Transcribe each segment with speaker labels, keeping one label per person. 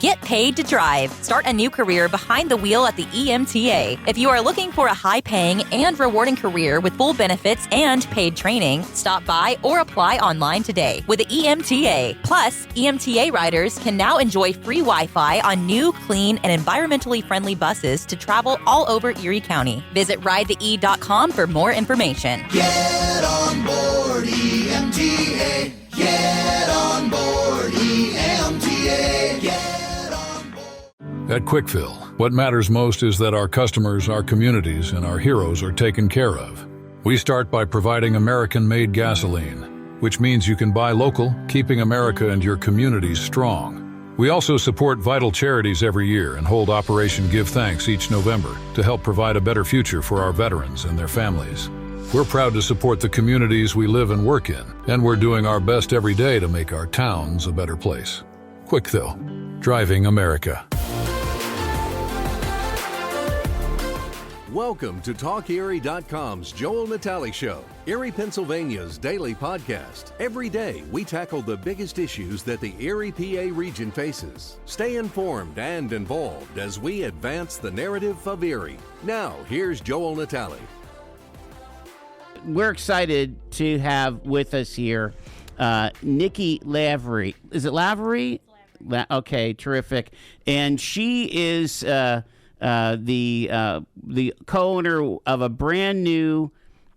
Speaker 1: Get paid to drive. Start a new career behind the wheel at the EMTA. If you are looking for a high-paying and rewarding career with full benefits and paid training, stop by or apply online today with the EMTA. Plus, EMTA riders can now enjoy free Wi-Fi on new, clean, and environmentally friendly buses to travel all over Erie County. Visit ridethee.com for more information.
Speaker 2: Get on board EMTA. Get on board EMTA. Get
Speaker 3: At Quickfill, what matters most is that our customers, our communities, and our heroes are taken care of. We start by providing American-made gasoline, which means you can buy local, keeping America and your communities strong. We also support vital charities every year and hold Operation Give Thanks each November to help provide a better future for our veterans and their families. We're proud to support the communities we live and work in, and we're doing our best every day to make our towns a better place. Quickfill, driving America.
Speaker 4: Welcome to TalkErie.com's Joel Natale Show, Erie, Pennsylvania's daily podcast. Every day, we tackle the biggest issues that the Erie, PA region faces. Stay informed and involved as we advance the narrative of Erie. Now, here's Joel Natale.
Speaker 5: We're excited to have with us here Nikki Lavery. Is it Lavery? Okay, terrific. And she is the co-owner of a brand new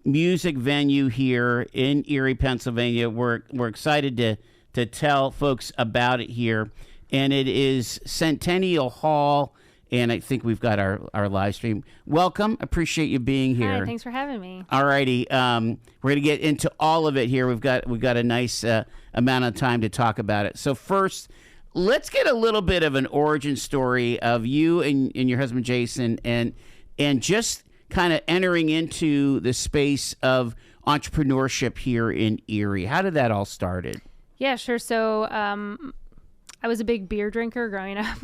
Speaker 5: music venue here in Erie, Pennsylvania. We're excited to tell folks about it here, and it is Centennial Hall. And I think we've got our live stream. Welcome. Appreciate you being here.
Speaker 6: Hi, thanks for having me.
Speaker 5: All righty. We're going to get into all of it here. We've got a nice amount of time to talk about it. So first, let's get a little bit of an origin story of you and your husband, Jason, and just kind of entering into the space of entrepreneurship here in Erie. How did that all started?
Speaker 6: Yeah, sure. So I was a big beer drinker growing up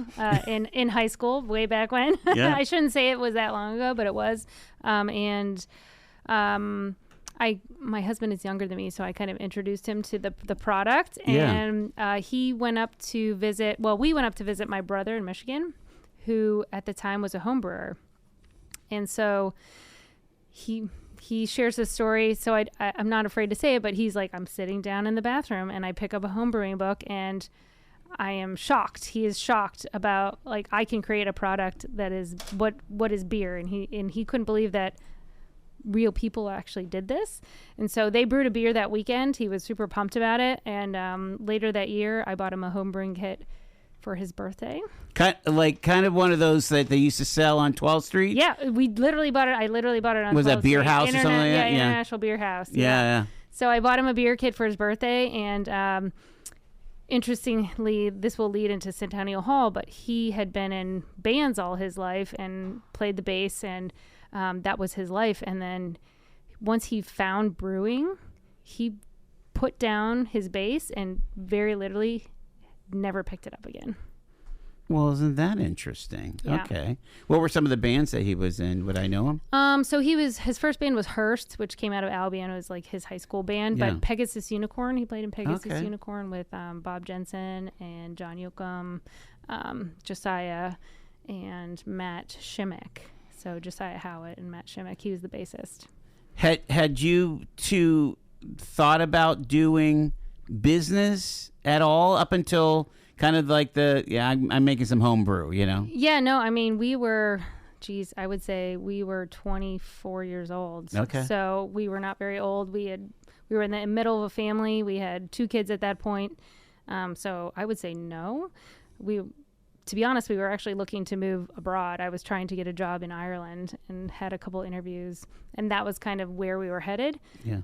Speaker 6: in high school, way back when.
Speaker 5: Yeah.
Speaker 6: I shouldn't say it was that long ago, but it was. My husband is younger than me, so I kind of introduced him to the product. And he went up to visit, we went up to visit my brother in Michigan, who at the time was a home brewer. And so he shares this story, so I'm not afraid to say it, but he's like, I'm sitting down in the bathroom and I pick up a home brewing book and I am shocked. He is shocked about, like, I can create a product that is what is beer, and he couldn't believe that real people actually did this. And so they brewed a beer that weekend. He was super pumped about it, and later that year I bought him a home brewing kit for his birthday.
Speaker 5: Kind of one of those that they used to sell on 12th Street?
Speaker 6: Yeah, we literally bought it. I literally bought it on 12th Street.
Speaker 5: Was that Beer House or something like that?
Speaker 6: Yeah, International Beer House.
Speaker 5: Yeah.
Speaker 6: So I bought him a beer kit for his birthday, and interestingly, this will lead into Centennial Hall, but he had been in bands all his life and played the bass, and that was his life. And then once he found brewing, he put down his bass and very literally never picked it up again.
Speaker 5: Well, isn't that interesting?
Speaker 6: Yeah.
Speaker 5: Okay. What were some of the bands that he was in? Would I know him?
Speaker 6: So his first band was Hearst, which came out of Albion. It was like his high school band.
Speaker 5: Yeah.
Speaker 6: But Pegasus Unicorn, he played in Pegasus
Speaker 5: Okay.
Speaker 6: Unicorn with Bob Jensen and John Yoakum, Josiah, and Matt Shimek. So Josiah Howitt and Matt Shimek. He was the bassist.
Speaker 5: Had you two thought about doing business at all up until kind of like I'm making some homebrew, you know?
Speaker 6: Yeah, no, I mean, I would say we were 24 years old.
Speaker 5: Okay.
Speaker 6: So we were not very old. We were in the middle of a family. We had 2 kids at that point. So I would say no. To be honest, we were actually looking to move abroad. I was trying to get a job in Ireland and had a couple interviews, and that was kind of where we were headed.
Speaker 5: Yeah.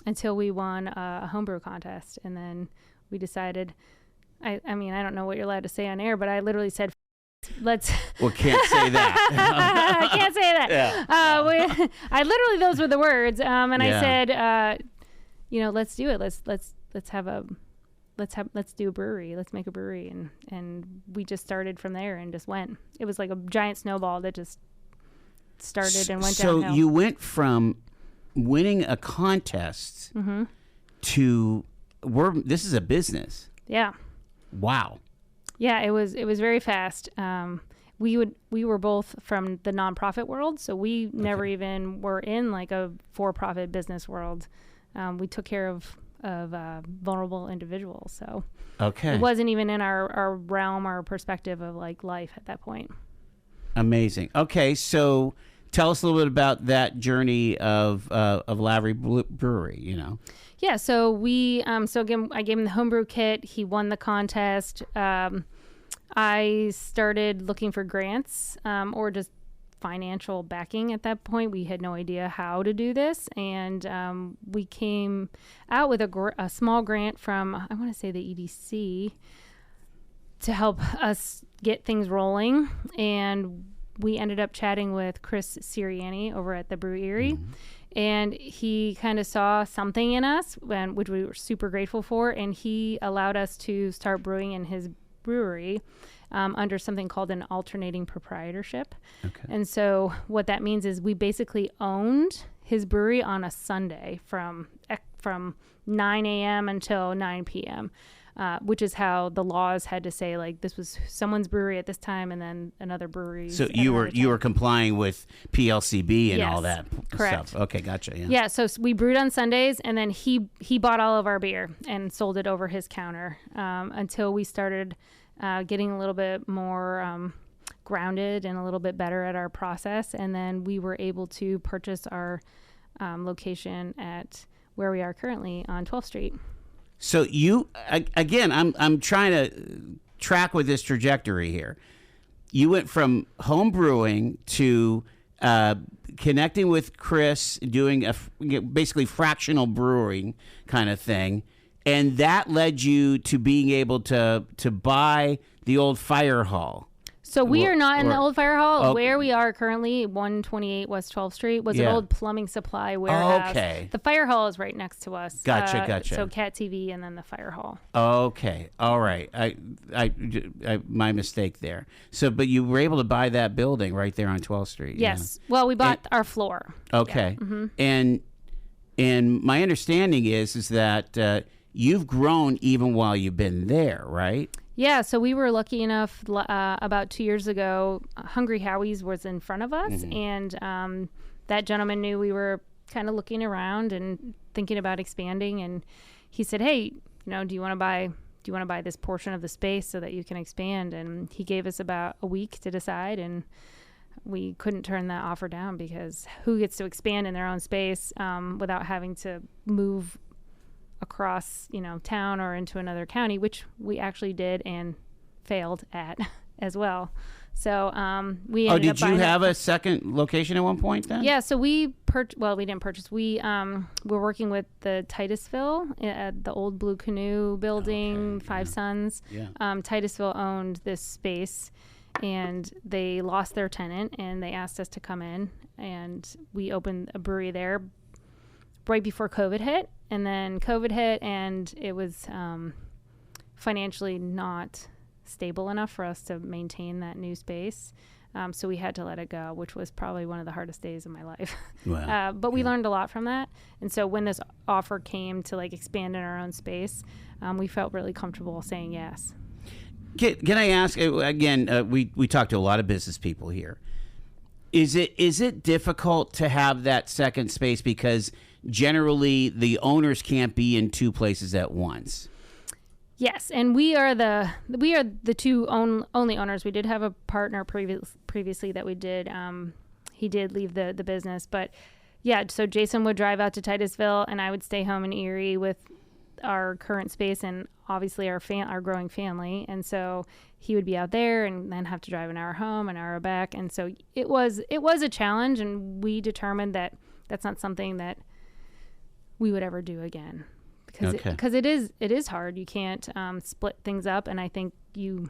Speaker 6: Until we won a homebrew contest, and then we decided. I mean, I don't know what you're allowed to say on air, but I literally said, let's.
Speaker 5: Well, can't say that.
Speaker 6: I can't say that.
Speaker 5: Yeah.
Speaker 6: I literally, those were the words. And
Speaker 5: Yeah.
Speaker 6: I said, let's do it. Let's do a brewery. Let's make a brewery. And we just started from there and just went. It was like a giant snowball that just started and went downhill.
Speaker 5: So you went from winning a contest to this is a business.
Speaker 6: Yeah.
Speaker 5: Wow.
Speaker 6: Yeah, it was very fast. We were both from the nonprofit world, so we never even were in like a for-profit business world. We took care of vulnerable individuals, so it wasn't even in our realm or perspective of like life at that point.
Speaker 5: Amazing. Okay, so tell us a little bit about that journey of Lavery Brewery.
Speaker 6: Yeah, so we again, I gave him the homebrew kit. He won the contest. I started looking for grants or just financial backing at that point. We had no idea how to do this, and we came out with a small grant from, I want to say, the EDC to help us get things rolling. And we ended up chatting with Chris Sirianni over at the Brew Erie. And he kind of saw something in us, which we were super grateful for. And he allowed us to start brewing in his brewery under something called an alternating proprietorship. Okay. And so what that means is we basically owned his brewery on a Sunday from 9 a.m. until 9 p.m., which is how the laws had to say, like, this was someone's brewery at this time and then another brewery.
Speaker 5: So you were complying with PLCB and all that
Speaker 6: correct.
Speaker 5: stuff. Okay, gotcha.
Speaker 6: Yeah, so we brewed on Sundays, and then he bought all of our beer and sold it over his counter until we started getting a little bit more grounded and a little bit better at our process. And then we were able to purchase our location at where we are currently on 12th Street.
Speaker 5: So again, I'm trying to track with this trajectory here. You went from home brewing to connecting with Chris, doing basically fractional brewing kind of thing, and that led you to being able to buy the old fire hall.
Speaker 6: So we are not in the old fire hall. Where we are currently, 128 West 12th Street, was an old plumbing supply warehouse.
Speaker 5: Okay.
Speaker 6: The fire hall is right next to us.
Speaker 5: Gotcha.
Speaker 6: So Cat TV and then the fire hall.
Speaker 5: Okay. All right. I my mistake there. So, but you were able to buy that building right there on 12th Street.
Speaker 6: Yes. Well, we bought our floor.
Speaker 5: Okay.
Speaker 6: Yeah. Mm-hmm.
Speaker 5: And my understanding is that you've grown even while you've been there, right?
Speaker 6: Yeah, so we were lucky enough about 2 years ago, Hungry Howie's was in front of us, and that gentleman knew we were kind of looking around and thinking about expanding, and he said, hey, do you want to buy this portion of the space so that you can expand? And he gave us about a week to decide, and we couldn't turn that offer down, because who gets to expand in their own space without having to move across town or into another county, which we actually did and failed at as well. So we ended up
Speaker 5: did you have a second location at one point then?
Speaker 6: Yeah, so we didn't purchase. We were working with the Titusville at the old Blue Canoe building, Five Sons. Yeah. Titusville owned this space, and they lost their tenant, and they asked us to come in, and we opened a brewery there right before COVID hit. And then COVID hit, and it was financially not stable enough for us to maintain that new space. So we had to let it go, which was probably one of the hardest days of my life. Wow. But we learned a lot from that. And so when this offer came to expand in our own space, we felt really comfortable saying yes.
Speaker 5: Can I ask, again, we talk to a lot of business people here. Is it difficult to have that second space because generally the owners can't be in two places at once?
Speaker 6: Yes, and we are the two only owners. We did have a partner previously that we did. He did leave the business, but yeah. So Jason would drive out to Titusville, and I would stay home in Erie with our current space and obviously our growing family. And so he would be out there and then have to drive an hour home, an hour back. And so it was a challenge, and we determined that that's not something that we would ever do again, because it is hard. You can't split things up, and I think you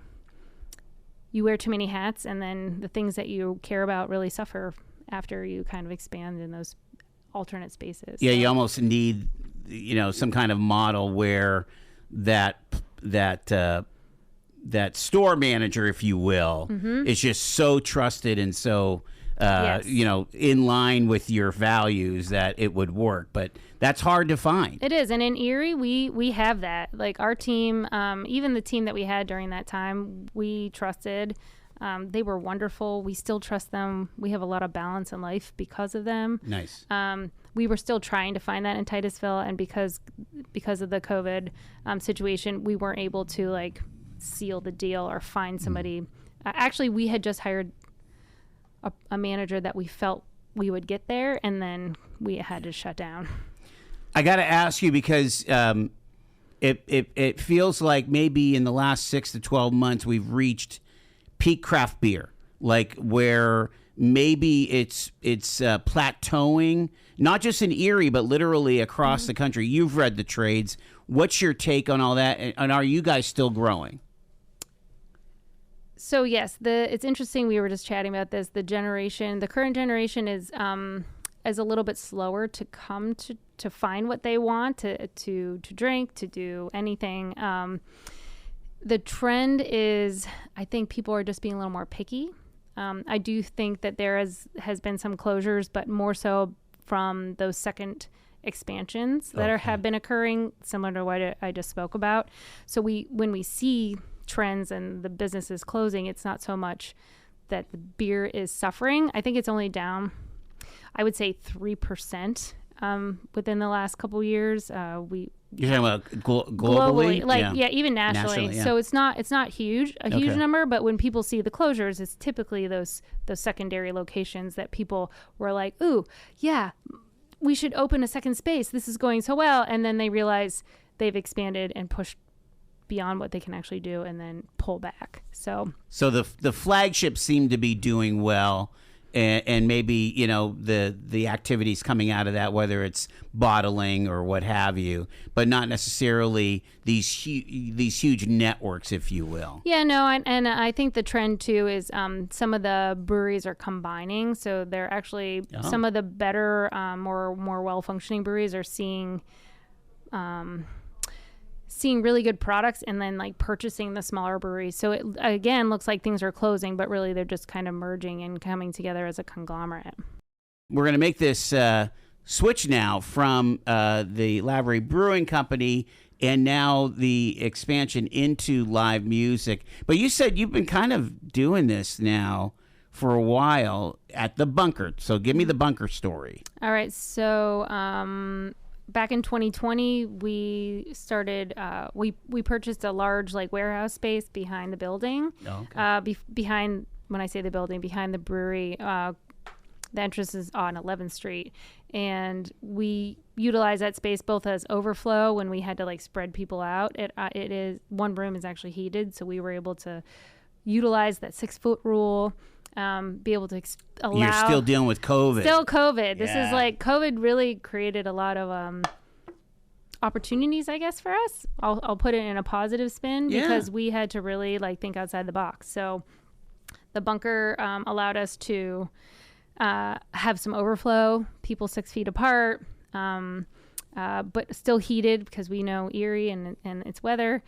Speaker 6: wear too many hats, and then the things that you care about really suffer after you kind of expand in those alternate spaces.
Speaker 5: Yeah, you almost need some kind of model where that store manager, if you will, is just so trusted and so
Speaker 6: Yes.
Speaker 5: in line with your values, that it would work. But that's hard to find.
Speaker 6: It is. And in Erie, we have that. Like our team, even the team that we had during that time, we trusted. They were wonderful. We still trust them. We have a lot of balance in life because of them.
Speaker 5: Nice.
Speaker 6: We were still trying to find that in Titusville, and because of the COVID situation, we weren't able to like seal the deal or find somebody. Actually, we had just hired a manager that we felt we would get there, and then we had to shut down.
Speaker 5: I got to ask you because it feels like maybe in the last 6 to 12 months we've reached peak craft beer, like where maybe it's plateauing, not just in Erie, but literally across the country. You've read the trades. What's your take on all that? And are you guys still growing?
Speaker 6: So yes, it's interesting. We were just chatting about this. The current generation is a little bit slower to come to find what they want to drink, to do anything. The trend is, I think people are just being a little more picky. I do think that there has been some closures, but more so from those second expansions that have been occurring, similar to what I just spoke about. So when we see trends and the business is closing, it's not so much that the beer is suffering. I think it's only down, I would say 3% within the last couple years.
Speaker 5: You're talking about globally?
Speaker 6: Like even nationally.
Speaker 5: Yeah.
Speaker 6: So it's not huge number, but when people see the closures, it's typically those secondary locations that people were like, ooh, yeah, we should open a second space. This is going so well. And then they realize they've expanded and pushed beyond what they can actually do and then pull back. So
Speaker 5: the flagships seem to be doing well. And maybe, the activities coming out of that, whether it's bottling or what have you, but not necessarily these huge networks, if you will.
Speaker 6: Yeah, no, and I think the trend, too, is some of the breweries are combining. So they're actually, some of the better, more well-functioning breweries are seeing really good products and then like purchasing the smaller breweries. So it again looks like things are closing, but really they're just kind of merging and coming together as a conglomerate.
Speaker 5: We're going to make this switch now from the Lavery Brewing Company and now the expansion into live music. But you said you've been kind of doing this now for a while at the Bunker. So give me the Bunker story.
Speaker 6: All right. So back in 2020, we started. We purchased a large warehouse space behind the building.
Speaker 5: Oh, okay.
Speaker 6: Behind, when I say the building, behind the brewery. The entrance is on 11th Street, and we utilize that space both as overflow when we had to spread people out. It is, one room is actually heated, so we were able to utilize that 6-foot rule. Be able to allow.
Speaker 5: You're still dealing with COVID.
Speaker 6: Still COVID. This is COVID really created a lot of opportunities, I guess, for us. I'll put it in a positive spin because we had to really think outside the box. So the Bunker allowed us to have some overflow, people 6 feet apart, but still heated because we know Erie and its weather.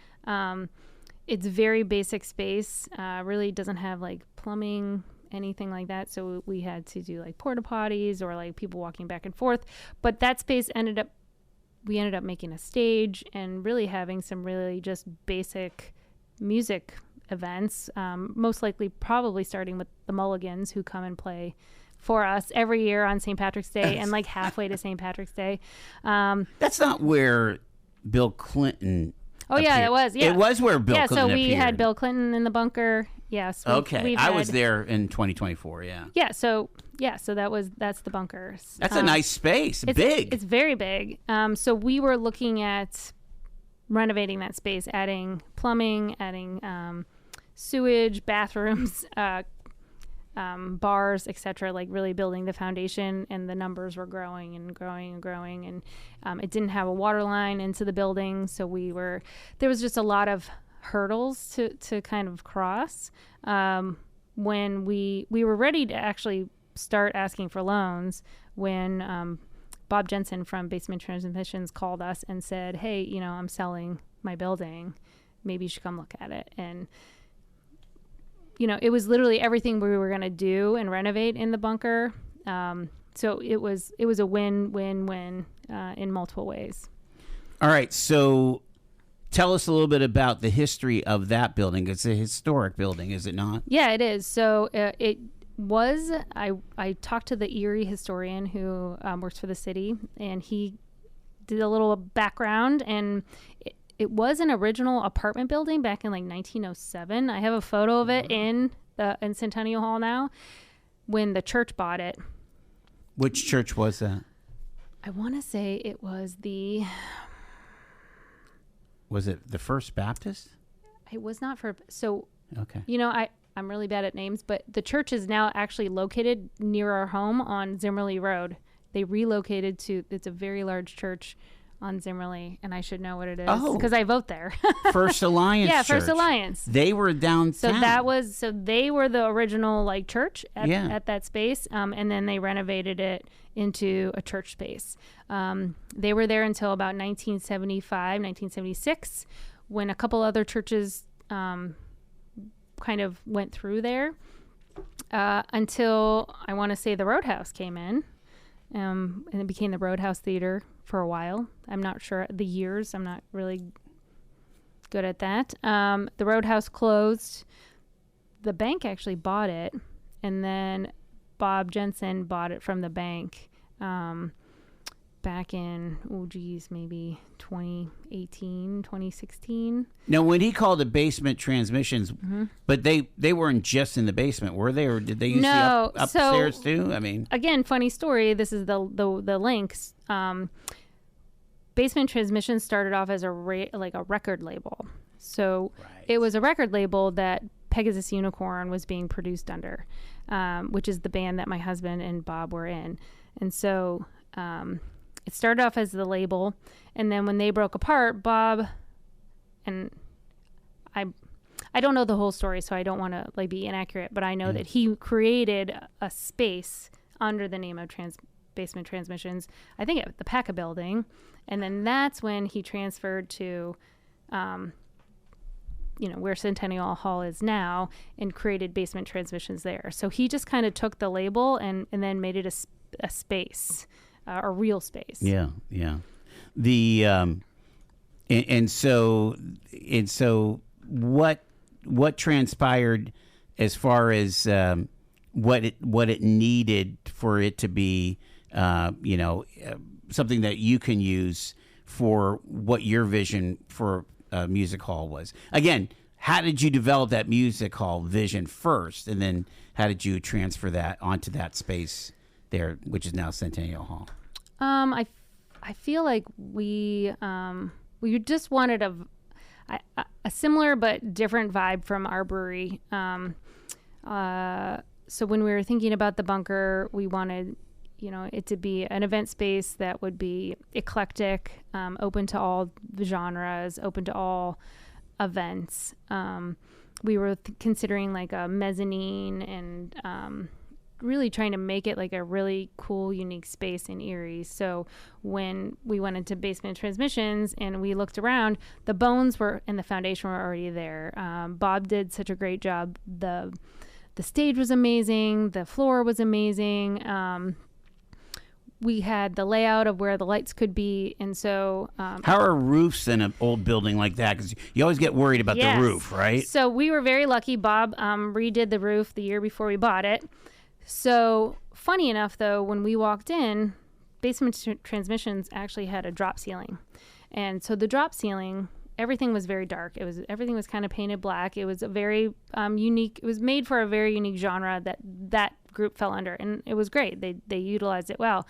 Speaker 6: It's very basic space. Really doesn't have plumbing, anything like that. So we had to do porta potties or people walking back and forth. But that space we ended up making a stage and really having some really just basic music events. Most likely, probably starting with the Mulligans, who come and play for us every year on St. Patrick's Day and halfway to St. Patrick's Day.
Speaker 5: That's not where Bill Clinton.
Speaker 6: Oh, yeah, it was. Yeah.
Speaker 5: It was where Bill Clinton
Speaker 6: so we
Speaker 5: appeared.
Speaker 6: had Bill Clinton in the Bunker. Yes.
Speaker 5: Okay. I was there in 2024, yeah.
Speaker 6: Yeah, so that's the Bunker.
Speaker 5: That's a nice space.
Speaker 6: It's
Speaker 5: big.
Speaker 6: It's very big. So we were looking at renovating that space, adding plumbing, adding sewage, bathrooms, bars, etc., really building the foundation, and the numbers were growing and growing and growing, and it didn't have a water line into the building, so there was just a lot of hurdles to kind of cross. When we were ready to actually start asking for loans, when Bob Jensen from Basement Transmissions called us and said, hey, I'm selling my building, maybe you should come look at it. And it was literally everything we were going to do and renovate in the bunker. So it was a win-win-win in multiple ways.
Speaker 5: All right, so tell us a little bit about the history of that building. It's a historic building, is it not?
Speaker 6: Yeah, it is. So it was. I talked to the Erie historian who works for the city, and he did a little background, and it was an original apartment building back in like 1907. I have a photo of it in Centennial Hall now when the church bought it.
Speaker 5: Which church was that?
Speaker 6: I want to say it was the...
Speaker 5: Was it the First Baptist?
Speaker 6: It was not for... So,
Speaker 5: okay.
Speaker 6: I'm really bad at names, but the church is now actually located near our home on Zimmerly Road. They relocated to... It's a very large church on Zimmerly, and I should know what it is because I vote there.
Speaker 5: First Alliance.
Speaker 6: Yeah,
Speaker 5: Church.
Speaker 6: First Alliance.
Speaker 5: They were downtown.
Speaker 6: So they were the original like church at that space, and then they renovated it into a church space. They were there until about 1975, 1976, when a couple other churches kind of went through there until I want to say the Roadhouse came in, and it became the Roadhouse Theater for a while. I'm not sure the years. I'm not really good at that. The Roadhouse closed. The bank actually bought it, and then Bob Jensen bought it from the bank back in, maybe 2018, 2016.
Speaker 5: Now, when he called it basement transmissions, but they weren't just in the basement, were they? Or did they use the upstairs too? I mean... Again,
Speaker 6: funny story. This is the links. Basement Transmissions started off as a record label. So it was a record label that Pegasus Unicorn was being produced under, which is the band that my husband and Bob were in. And so it started off as the label, and then when they broke apart, Bob and I don't know the whole story, so I don't want to be inaccurate, but I know that he created a space under the name of Basement Transmissions, I think at the PACA building, and then that's when he transferred to where Centennial Hall is now, and created Basement Transmissions there. So he just kind of took the label and then made it a space, a real space.
Speaker 5: Yeah. The and so what transpired as far as what it needed for it to be something that you can use for what your vision for music hall was. Again, how did you develop that music hall vision first, and then how did you transfer that onto that space there, which is now Centennial Hall?
Speaker 6: I feel like we just wanted a similar but different vibe from our brewery. So when we were thinking about the bunker, we wanted it to be an event space that would be eclectic, open to all genres, open to all events. We were considering like a mezzanine and really trying to make it like a really cool, unique space in Erie. So when we went into Basement Transmissions and we looked around, the bones were and the foundation were already there. Bob did such a great job. The stage was amazing. The floor was amazing. We had the layout of where the lights could be. And so...
Speaker 5: how are roofs in an old building like that? Because you always get worried about the roof, right?
Speaker 6: So we were very lucky. Bob redid the roof the year before we bought it. So funny enough, though, when we walked in, Basement Transmissions actually had a drop ceiling. And so the drop ceiling, everything was very dark. Everything was kind of painted black. It was a very unique... It was made for a very unique genre that group fell under, and it was great. They utilized it well.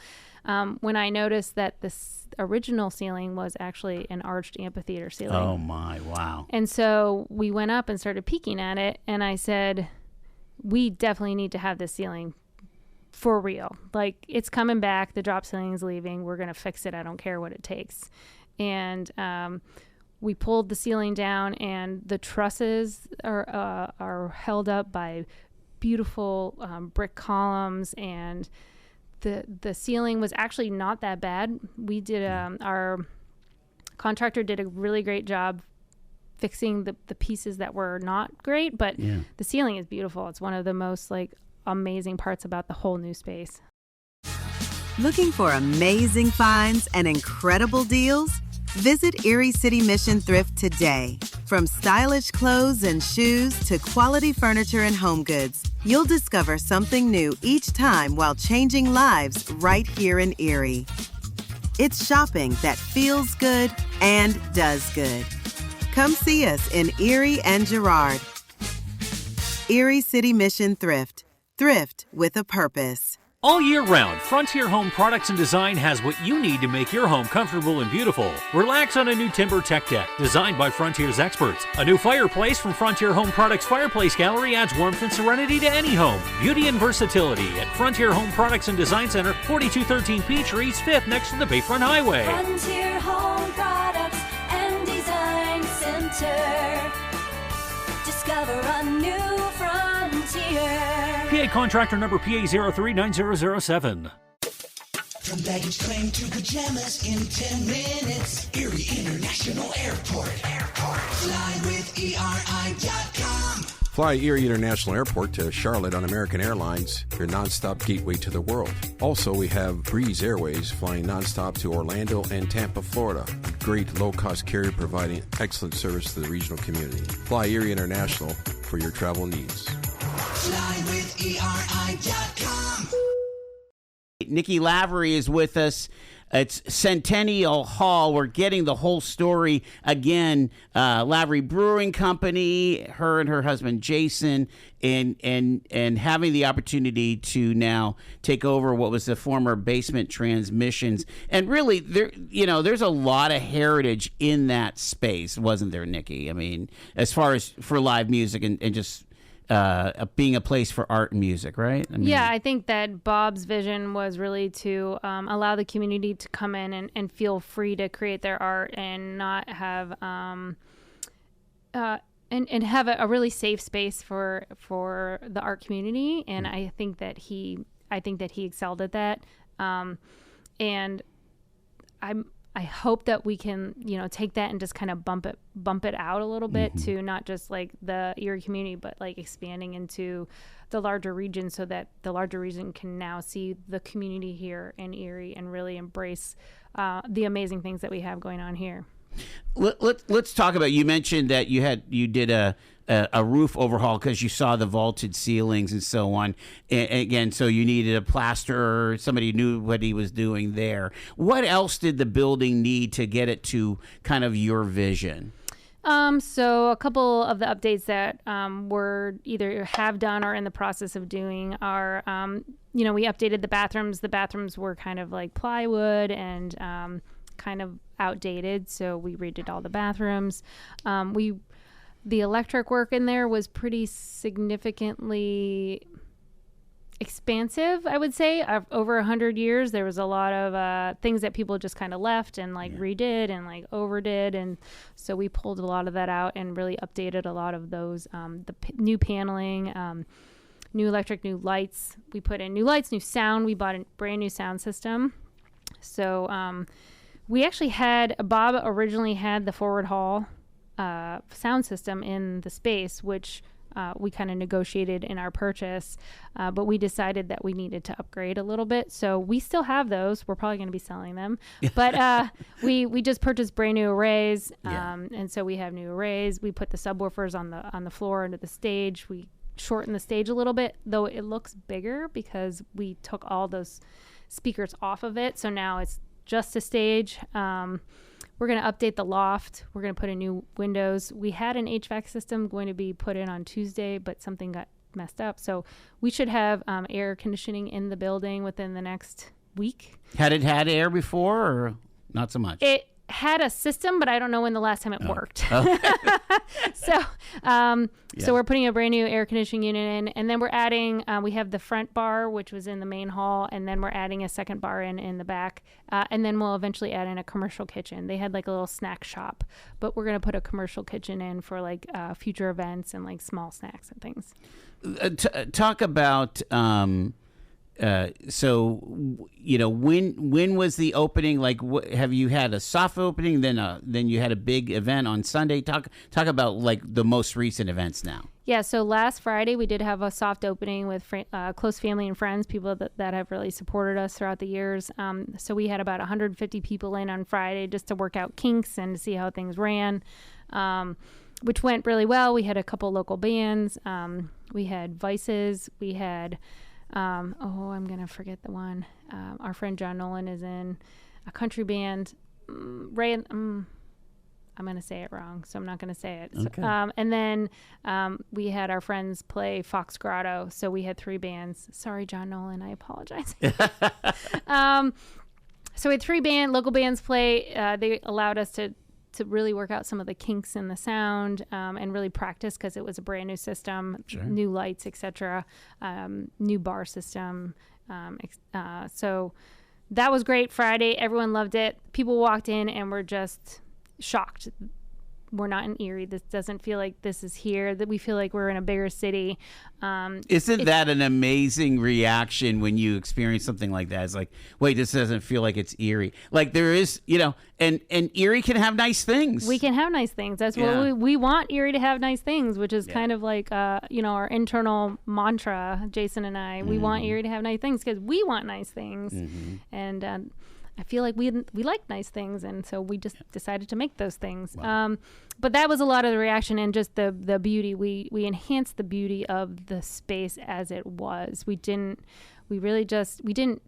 Speaker 6: When I noticed that this original ceiling was actually an arched amphitheater ceiling.
Speaker 5: Oh my, wow.
Speaker 6: And so we went up and started peeking at it, and I said, we definitely need to have this ceiling for real. Like, it's coming back. The drop ceiling is leaving. We're going to fix it. I don't care what it takes. And we pulled the ceiling down, and the trusses are held up by beautiful brick columns, and the ceiling was actually not that bad. We did our contractor did a really great job fixing the pieces that were not great, but the ceiling is beautiful. It's one of the most like amazing parts about the whole new space.
Speaker 7: Looking for amazing finds and incredible deals? Visit Erie City Mission Thrift today. From stylish clothes and shoes to quality furniture and home goods, you'll discover something new each time while changing lives right here in Erie. It's shopping that feels good and does good. Come see us in Erie and Girard. Erie City Mission Thrift. Thrift with a purpose.
Speaker 8: All year round, Frontier Home Products and Design has what you need to make your home comfortable and beautiful. Relax on a new timber tech deck designed by Frontier's experts. A new fireplace from Frontier Home Products Fireplace Gallery adds warmth and serenity to any home. Beauty and versatility at Frontier Home Products and Design Center, 4213 Peachtree, East 5th, next to the Bayfront Highway.
Speaker 9: Frontier Home Products and Design Center. Discover a new frontier.
Speaker 8: PA contractor number PA039007.
Speaker 2: From baggage claim to pajamas in 10 minutes. Erie International Airport. Fly with ERI.com.
Speaker 10: Fly Erie International Airport to Charlotte on American Airlines, your nonstop gateway to the world. Also, we have Breeze Airways flying nonstop to Orlando and Tampa, Florida. A great low-cost carrier providing excellent service to the regional community. Fly Erie International for your travel needs.
Speaker 2: Fly with ERI.com.
Speaker 5: Nikki Lavery is with us. It's Centennial Hall. We're getting the whole story again. Lavery Brewing Company, her and her husband Jason, and having the opportunity to now take over what was the former Basement Transmissions. And really, there's a lot of heritage in that space, wasn't there, Nikki? I mean, as far as for live music and just being a place for art and music, right? I mean,
Speaker 6: I think that Bob's vision was really to allow the community to come in and feel free to create their art and not have and have a really safe space for the art community. And I think that he excelled at that. And I hope that we can, take that and just kind of bump it out a little bit to not just like the Erie community, but like expanding into the larger region so that the larger region can now see the community here in Erie and really embrace the amazing things that we have going on here.
Speaker 5: Let's talk about, you mentioned that you did a roof overhaul because you saw the vaulted ceilings and so on. And again, so you needed a plasterer, somebody knew what he was doing there. What else did the building need to get it to kind of your vision?
Speaker 6: So a couple of the updates that we're either have done or in the process of doing are, we updated the bathrooms. The bathrooms were kind of like plywood and kind of outdated, so we redid all the bathrooms. The electric work in there was pretty significantly expansive, I would say. Over 100 years, there was a lot of things that people just kind of left and redid and like overdid, and so we pulled a lot of that out and really updated a lot of those. New paneling, new electric, new lights. We put in new lights, new sound. We bought a brand new sound system. So we actually Bob originally had the forward hall sound system in the space, which we kind of negotiated in our purchase, but we decided that we needed to upgrade a little bit. So we still have those. We're probably going to be selling them, but we just purchased brand new arrays, and so we have new arrays. We put the subwoofers on the floor under the stage. We shortened the stage a little bit, though it looks bigger because we took all those speakers off of it. So now it's just a stage. We're going to update the loft. We're going to put in new windows. We had an HVAC system going to be put in on Tuesday, but something got messed up. So we should have air conditioning in the building within the next week.
Speaker 5: Had it had air before or not so much?
Speaker 6: It had a system, but I don't know when the last time it worked.
Speaker 5: Okay.
Speaker 6: So we're putting a brand new air conditioning unit in, and then we're adding, we have the front bar, which was in the main hall, and then we're adding a second bar in the back, and then we'll eventually add in a commercial kitchen. They had like a little snack shop, but we're going to put a commercial kitchen in for like future events and like small snacks and things.
Speaker 5: Talk about when was the opening? Like, have you had a soft opening, then you had a big event on Sunday? Talk about like the most recent events now.
Speaker 6: Yeah, so last Friday we did have a soft opening with close family and friends, people that have really supported us throughout the years. So we had about 150 people in on Friday just to work out kinks and to see how things ran, which went really well. We had a couple local bands. We had Vices. We had, I'm going to forget the one. Our friend John Nolan is in a country band. I'm going to say it wrong, so I'm not going to say it.
Speaker 5: Okay.
Speaker 6: And then we had our friends play Fox Grotto, so we had 3 bands. Sorry, John Nolan, I apologize. So we had 3 local bands play. They allowed us to really work out some of the kinks in the sound and really practice because it was a brand new system,
Speaker 5: Sure.
Speaker 6: new lights, etc., new bar system. So that was great Friday. Everyone loved it. People walked in and were just shocked. We're not in Erie. This doesn't feel like this is here. That we feel like we're in a bigger city.
Speaker 5: Isn't that an amazing reaction when you experience something like that? It's like, wait, this doesn't feel like it's Erie. Like there is, and Erie can have nice things.
Speaker 6: We can have nice things. That's what we want Erie to have nice things, which is kind of like, our internal mantra, Jason and I. We want Erie to have nice things because we want nice things. Mm-hmm. And I feel like we like nice things, and so we just decided to make those things. Wow. But that was a lot of the reaction and just the beauty. We enhanced the beauty of the space as it was. We didn't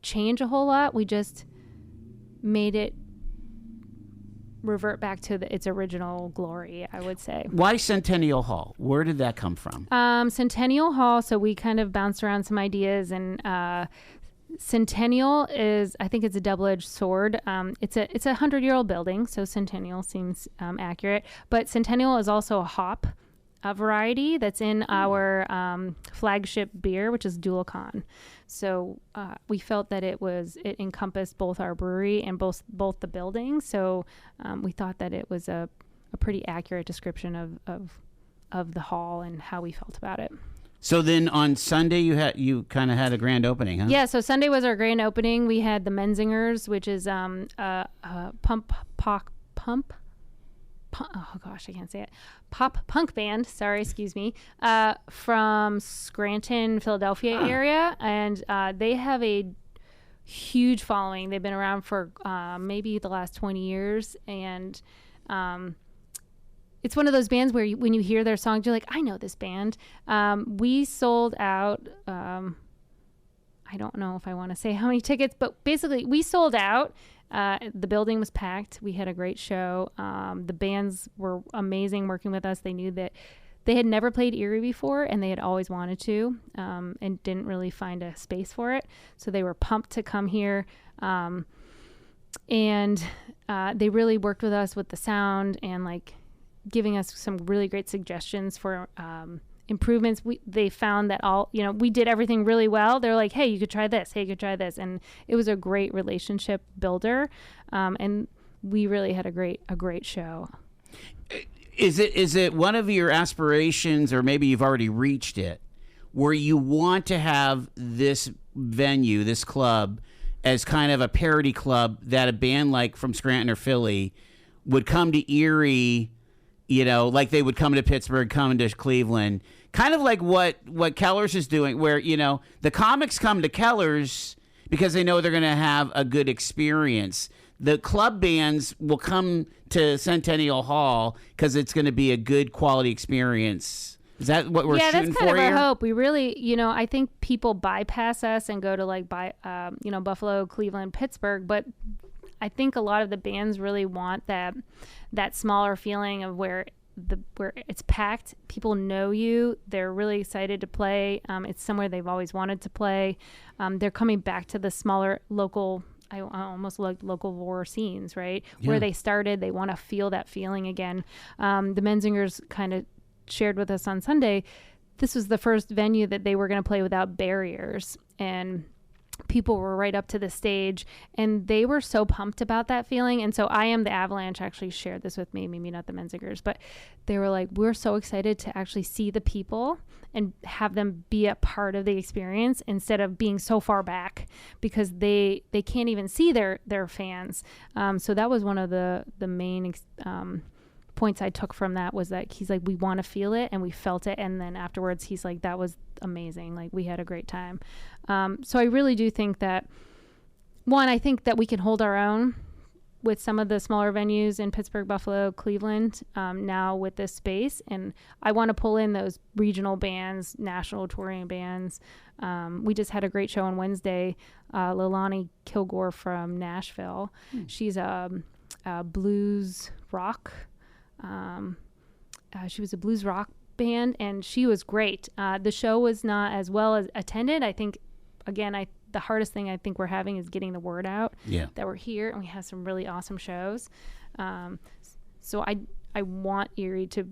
Speaker 6: change a whole lot. We just made it revert back to its original glory, I would say.
Speaker 5: Why Centennial Hall? Where did that come from?
Speaker 6: Centennial Hall. So we kind of bounced around some ideas, and Centennial is, I think it's a double-edged sword. It's a 100-year-old building, so Centennial seems accurate. But Centennial is also a hop variety that's in our flagship beer, which is Dualcon. So we felt that it encompassed both our brewery and both the buildings. So we thought that it was a pretty accurate description of the hall and how we felt about it.
Speaker 5: So then on Sunday you kind of had a grand opening, huh?
Speaker 6: Yeah, so Sunday was our grand opening. We had the Menzingers, which is pop punk band, from Scranton, Philadelphia area, and they have a huge following. They've been around for maybe the last 20 years, and it's one of those bands where when you hear their songs, you're like, I know this band. We sold out. I don't know if I want to say how many tickets, but basically we sold out. The building was packed. We had a great show. The bands were amazing working with us. They knew that they had never played Erie before, and they had always wanted to, and didn't really find a space for it. So they were pumped to come here. And they really worked with us with the sound and like giving us some really great suggestions for improvements. They found that we did everything really well. They're like, hey, you could try this. Hey, you could try this. And it was a great relationship builder. And we really had a great show.
Speaker 5: Is it one of your aspirations, or maybe you've already reached it, where you want to have this venue, this club, as kind of a parody club that a band like from Scranton or Philly would come to Erie, like they would come to Pittsburgh, come to Cleveland, kind of like what Keller's is doing, where, the comics come to Keller's because they know they're going to have a good experience. The club bands will come to Centennial Hall because it's going to be a good quality experience. Is that what we're shooting for here? Yeah, that's kind of
Speaker 6: our hope. We really, I think people bypass us and go to Buffalo, Cleveland, Pittsburgh, but I think a lot of the bands really want that smaller feeling of where it's packed. People know you. They're really excited to play. It's somewhere they've always wanted to play. They're coming back to the smaller local. I almost like local war scenes, right? Yeah. Where they started. They want to feel that feeling again. The Menzingers kind of shared with us on Sunday. This was the first venue that they were going to play without barriers, and people were right up to the stage, and they were so pumped about that feeling. And so I Am the Avalanche actually shared this with me, maybe not the Menzingers, but they were like, we're so excited to actually see the people and have them be a part of the experience instead of being so far back, because they can't even see their fans. So that was one of the main points I took from that, was that he's like, we want to feel it, and we felt it. And then afterwards he's like, that was amazing, like we had a great time. So I really do think that, one, I think that we can hold our own with some of the smaller venues in Pittsburgh, Buffalo, Cleveland, now with this space. And I want to pull in those regional bands, national touring bands. We just had a great show on Wednesday. Leilani Kilgore from Nashville. She's a blues rock. She was a blues rock band, and she was great. The show was not as well as attended. I think, again, the hardest thing I think we're having is getting the word out that we're here, and we have some really awesome shows. So I want Erie to,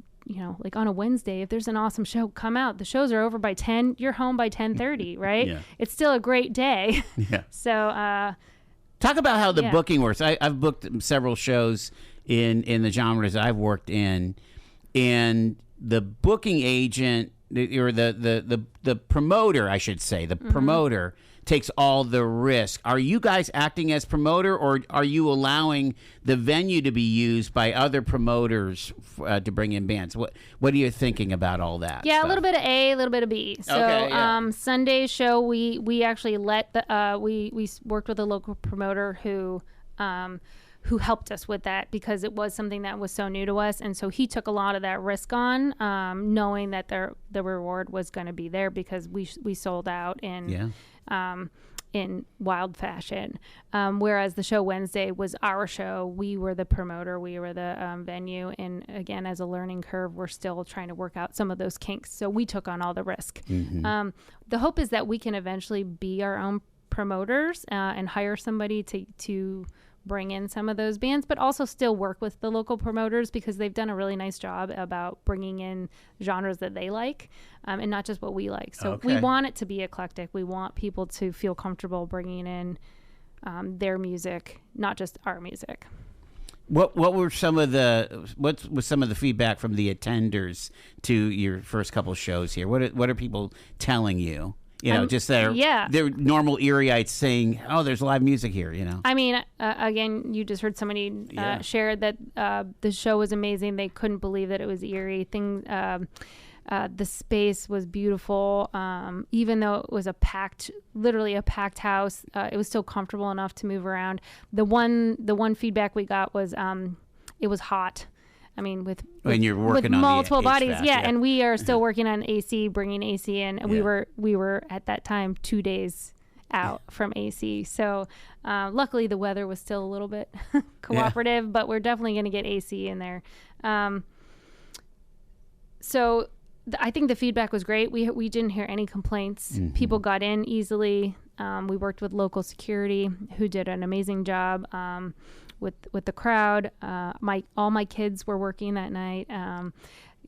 Speaker 6: like on a Wednesday, if there's an awesome show, come out. The shows are over by 10. You're home by 10:30, right? Yeah. It's still a great day. Yeah. So
Speaker 5: talk about how the booking works. I've booked several shows in the genres I've worked in, and the booking agent, or the promoter, I should say, the promoter takes all the risk. Are you guys acting as promoter, or are you allowing the venue to be used by other promoters to bring in bands? What are you thinking about all that?
Speaker 6: Yeah,
Speaker 5: stuff?
Speaker 6: A little bit of A, a little bit of B. So Sunday's show, we actually let we worked with a local promoter who helped us with that, because it was something that was so new to us. And so he took a lot of that risk on, knowing that the reward was going to be there, because we sold out in wild fashion. Whereas the show Wednesday was our show. We were the promoter. We were the venue. And again, as a learning curve, we're still trying to work out some of those kinks. So we took on all the risk. The hope is that we can eventually be our own promoters and hire somebody to bring in some of those bands, but also still work with the local promoters, because they've done a really nice job about bringing in genres that they like, and not just what we like. So we want it to be eclectic. We want people to feel comfortable bringing in their music, not just our music.
Speaker 5: What was some of the feedback from the attenders to your first couple shows here? What are people telling you? Just their normal Erieites saying, "Oh, there's live music here."
Speaker 6: I mean, again, you just heard somebody share that the show was amazing. They couldn't believe that it was Erie. The space was beautiful. Even though it was literally a packed house, it was still comfortable enough to move around. The one feedback we got was it was hot. I mean, with
Speaker 5: you're working on
Speaker 6: multiple
Speaker 5: the
Speaker 6: bodies,
Speaker 5: HVAC,
Speaker 6: and we are still working on AC, bringing AC in. And we were at that time 2 days out from AC. So luckily the weather was still a little bit cooperative, but we're definitely going to get AC in there. So I think the feedback was great. We didn't hear any complaints. People got in easily. We worked with local security, who did an amazing job with the crowd. All my kids were working that night.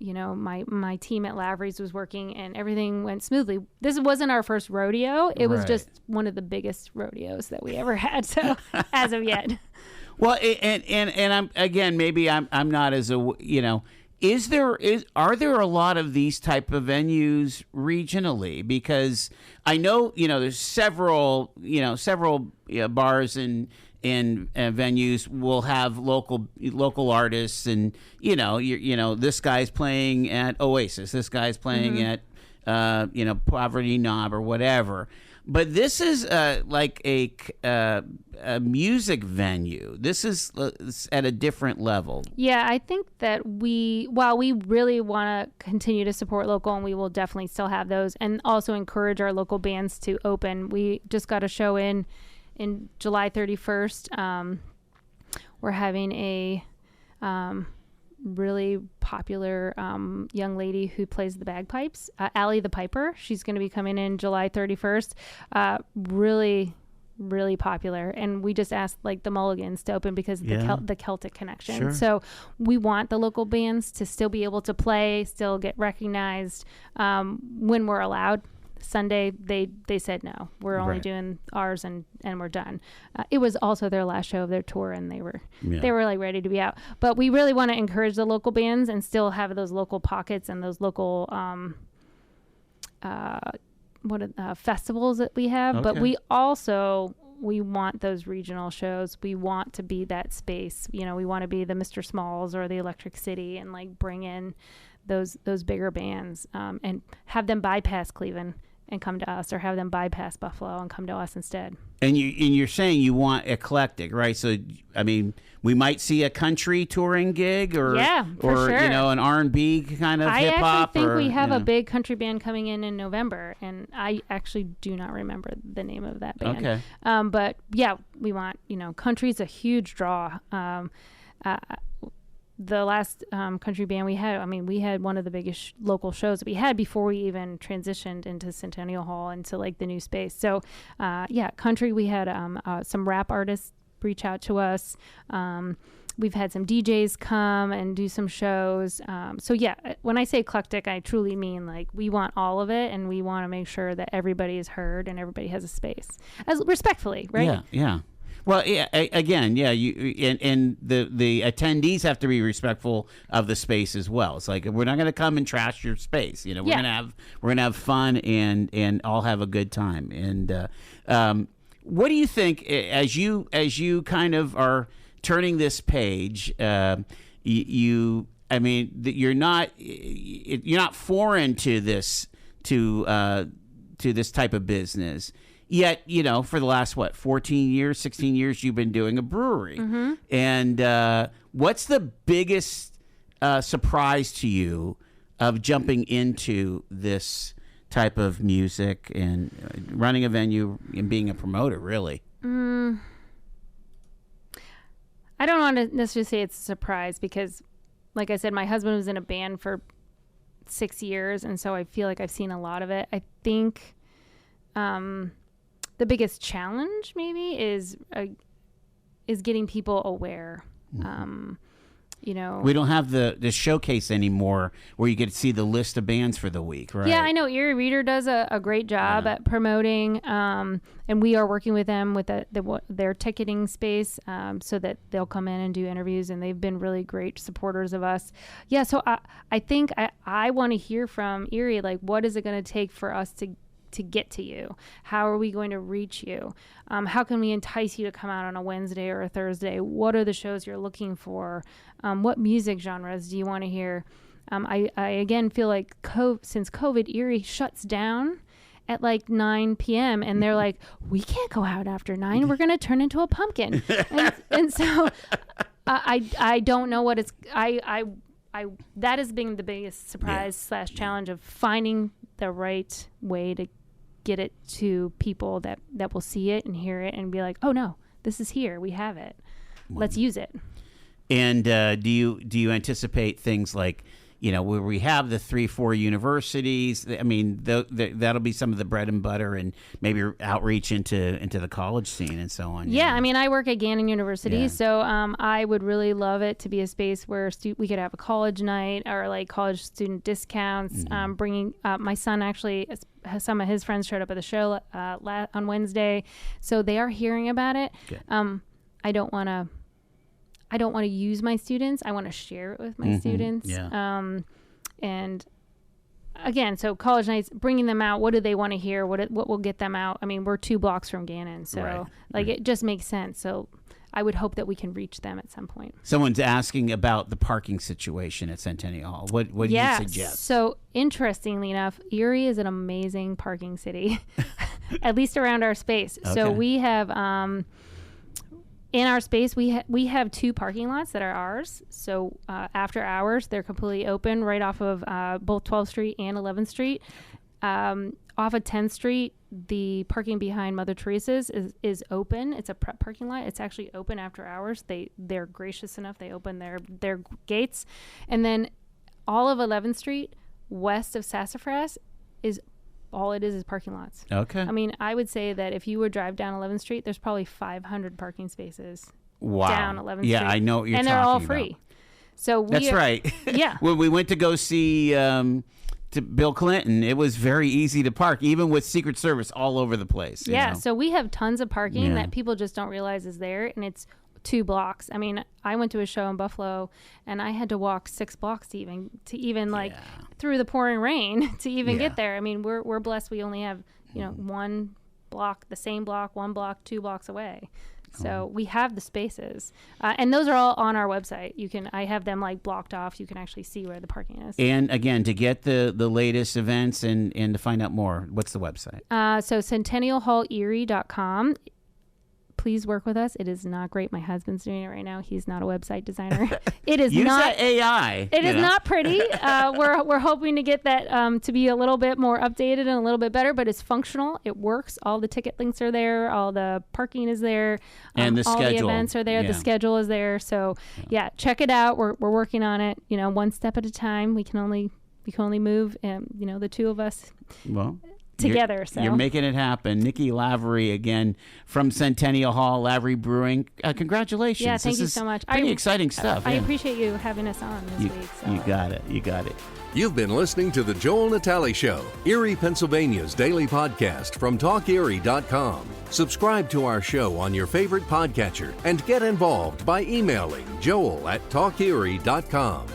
Speaker 6: My team at Lavery's was working, and everything went smoothly. This wasn't our first rodeo. It was just one of the biggest rodeos that we ever had. So as of yet.
Speaker 5: Well, and I'm again, maybe I'm not as are there a lot of these type of venues regionally? Because I know there's several bars and venues will have local artists, and this guy's playing at Oasis, this guy's playing at Poverty Knob or whatever. But this is like a music venue. This is at a different level.
Speaker 6: Yeah, I think that while we really want to continue to support local, and we will definitely still have those, and also encourage our local bands to open. We just got a show in July 31st. We're having a really popular young lady who plays the bagpipes, Allie the Piper. She's going to be coming in July 31st. Really, really popular. And we just asked the Mulligans to open because of the Celtic connection. Sure. So we want the local bands to still be able to play, still get recognized when we're allowed. Sunday, they said no. We're only
Speaker 5: Right.
Speaker 6: doing ours and we're done. It was also their last show of their tour, and they were like ready to be out. But we really want to encourage the local bands and still have those local pockets and those local festivals that we have. But we also want those regional shows. We want to be that space. You know, we want to be the Mr. Smalls or the Electric City and like bring in those bigger bands and have them bypass Cleveland and come to us, or have them bypass Buffalo and come to us instead.
Speaker 5: And you're saying you want eclectic, right? So I mean, we might see a country touring gig, or
Speaker 6: for sure.
Speaker 5: you know, an R&B kind of hip hop.
Speaker 6: I actually think we have
Speaker 5: you
Speaker 6: a
Speaker 5: know.
Speaker 6: big country band coming in November, and I actually do not remember the name of that band.
Speaker 5: Okay.
Speaker 6: But yeah, we want, you know, country's a huge draw. The last country band we had, I mean, we had one of the biggest local shows that we had before we even transitioned into Centennial Hall, into like the new space. So country, we had some rap artists reach out to us. We've had some DJs come and do some shows. So yeah, when I say eclectic, I truly mean like we want all of it, and we want to make sure that everybody is heard and everybody has a space, as respectfully, right?
Speaker 5: Yeah. Well, yeah. Again, yeah. You and the attendees have to be respectful of the space as well. It's like, we're not going to come and trash your space. You know, we're gonna have fun and all have a good time. And what do you think as you kind of are turning this page? You're not foreign to this type of business. Yet, you know, for the last, 14 years, 16 years, you've been doing a brewery.
Speaker 6: Mm-hmm.
Speaker 5: And what's the biggest surprise to you of jumping into this type of music and running a venue and being a promoter, really?
Speaker 6: I don't want to necessarily say it's a surprise, because, like I said, my husband was in a band for 6 years, and so I feel like I've seen a lot of it. I think the biggest challenge maybe is getting people aware. You know,
Speaker 5: we don't have the showcase anymore where you get to see the list of bands for the week, right?
Speaker 6: Yeah, I know Erie Reader does a great job at promoting, and we are working with them with their ticketing space, so that they'll come in and do interviews, and they've been really great supporters of us. Yeah, so I think I want to hear from Erie, like, what is it going to take for us to get to you? How are we going to reach you? How can we entice you to come out on a Wednesday or a Thursday? What are the shows you're looking for? What music genres do you want to hear? I again feel like since COVID, Erie shuts down at like 9 p.m. and they're like, we can't go out after 9. We're going to turn into a pumpkin. and so I don't know what it's, that has been the biggest surprise / challenge of finding the right way to get it to people that will see it and hear it and be like, oh no, this is here. We have it. Let's use it.
Speaker 5: And do you anticipate things like, you know, where we have the 3-4 universities? I mean, that'll be some of the bread and butter, and maybe outreach into the college scene and so on.
Speaker 6: Yeah, I mean, I work at Gannon University, so I would really love it to be a space where we could have a college night or like college student discounts. Bringing my son actually, some of his friends showed up at the show on Wednesday, so they are hearing about it. I don't want to use my students. I want to share it with my students. Yeah. And again, so college nights, bringing them out. What do they want to hear? What will get them out? I mean, we're 2 blocks from Gannon, so it just makes sense. So I would hope that we can reach them at some point.
Speaker 5: Someone's asking about the parking situation at Centennial Hall. What do you suggest?
Speaker 6: So interestingly enough, Erie is an amazing parking city, at least around our space. Okay. So we have in our space, we have 2 parking lots that are ours. So after hours, they're completely open right off of both 12th Street and 11th Street. Off of 10th Street, the parking behind Mother Teresa's is open. It's a prep parking lot. It's actually open after hours. They're gracious enough. They open their gates. And then all of 11th Street, west of Sassafras, all it is parking lots.
Speaker 5: Okay.
Speaker 6: I mean, I would say that if you would drive down 11th Street, there's probably 500 parking spaces down 11th Street.
Speaker 5: Yeah, I know what you're talking about.
Speaker 6: And they're all free. So
Speaker 5: That's right.
Speaker 6: Yeah.
Speaker 5: When we went to go see to Bill Clinton, it was very easy to park, even with Secret Service all over the place. you know?
Speaker 6: So we have tons of parking
Speaker 5: Yeah.
Speaker 6: that people just don't realize is there, and it's 2 blocks. I mean, I went to a show in Buffalo, and I had to walk 6 blocks to even like through the pouring rain to even get there. I mean, we're blessed. We only have 1 block, the same block, 1 block, 2 blocks away. So we have the spaces, and those are all on our website. I have them like blocked off. You can actually see where the parking is.
Speaker 5: And again, to get the latest events and to find out more, what's the website?
Speaker 6: So CentennialHallErie.com. Please work with us. It is not great. My husband's doing it right now. He's not a website designer. It is
Speaker 5: Use
Speaker 6: not
Speaker 5: that AI.
Speaker 6: It is not pretty. We're hoping to get that to be a little bit more updated and a little bit better, but it's functional. It works. All the ticket links are there. All the parking is there.
Speaker 5: And the
Speaker 6: all
Speaker 5: schedule.
Speaker 6: the events are there.
Speaker 5: Yeah.
Speaker 6: The schedule is there. So check it out. We're working on it. One step at a time. We can only move, the 2 of us.
Speaker 5: Well,
Speaker 6: together.
Speaker 5: You're making it happen. Nikki Lavery, again, from Centennial Hall, Lavery Brewing. Congratulations.
Speaker 6: Yeah, thank you so much.
Speaker 5: Pretty exciting stuff.
Speaker 6: I appreciate you having us on this week. So.
Speaker 5: You got it. You got it.
Speaker 4: You've been listening to The Joel Natale Show, Erie, Pennsylvania's daily podcast from TalkErie.com. Subscribe to our show on your favorite podcatcher and get involved by emailing joel@TalkErie.com.